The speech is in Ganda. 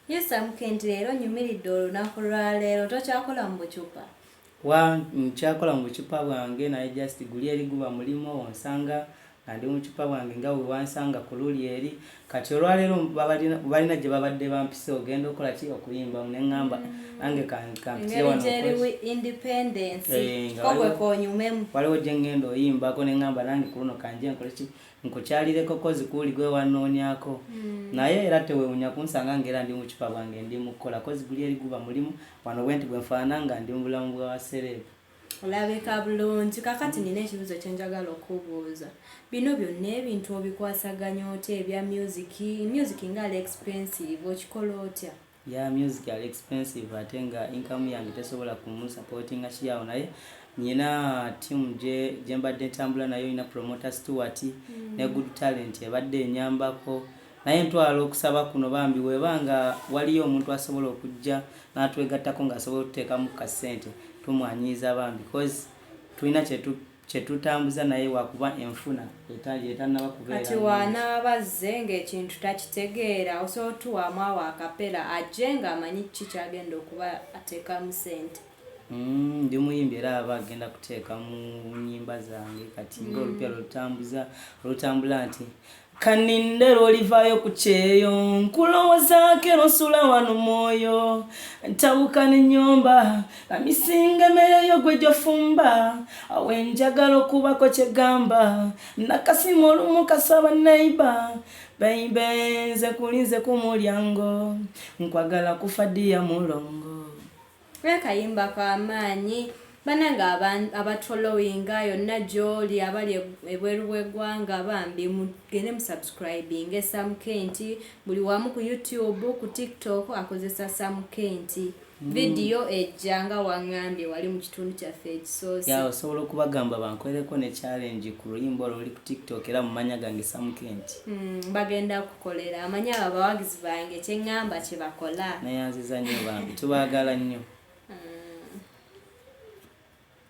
Yes, Samkenti leero nyumiridde olunaku lwa leero tokyakola mu bucupa? Nkyakola mu bucupa bwange naye just guli eri guba mulimo onsanga nga ndi mu bucupa bwange nga we wansanga ku luli eri. Kati olwaleero balina gye babadde bampise ogenda okola ki okuyimba ne ngamba nange kampise wano independence kogwe konyumemu waliwo gye ngenda oyimbako ne ngamba nange ku luno kanje nkole ki nkukyalireko kozi kuuli gwe wanoonyako naye era tewewunya kunsanga ngera ndi mu bucupa bwange ndi mu kukola kozi guli eri guba mulimu wano bwenti bwe nfaanana nga ndi mu bulamu bwa wasereebu. Olabika bulungi. Kakati nina ekibuzo kye njagala okubuuza. Bino byonna ebintu obikwasaganya otya ebya music ngali expensive okikola otya? Music ali expensive ate nga income yange tesobola kumusupportinga kiyawo naye nina team gye mbadde ntambula nayo ina promoter Stuart ne good talent ebadde enyambako naye ntwala okusaba kuno bambi webanga waliyo omuntu asobola okujja n'atwegattako ng'asobola okuteekamu kasente tumwanyiiza bambi because tulina kyetutambuza naye wakuba enfuna etannaba kubeera. Kati wanaabazze ng'ekintu takitegeera osobola otuwaamu awo akapera ajje ng'amanyi ki kyagenda okuba ateekamu sente. Ndi muyimbi era aba agenda kuteeka mu nnyimba zange kati ng'olupya olutambula nti kaninde lwolivaayo ku kyeyo nkulowoozaako nosula wano mwoyo ntabuka n'ennyumba amisinga emmere yo gwe gyofumba awe njagala okubako kyegamba nakasimu olumu kasaba neighbor beibe nze kulinze ku mulyango nkwagala kufa ddiya mulongo. Kayimba k'amaanyi bananga abatolowinga yonna gy'oli abali ebweru bw'eggwanga bambi mugende mu subscribing Samkenti buli wamu ku YouTube ku TikTok akozesa Samkenti. Video ejjanga wangambye wali mu kitundu kyaffe ekisoosi. Osobola okubagamba bankwereko ne challenge ku luyimba olwo ku TikTok era mumanya gange Samkenti. Bagenda kukolera amanya abawagizi bange kye ngamba kye bakola. Naye nziza nnyo bambi tubaagala nnyo.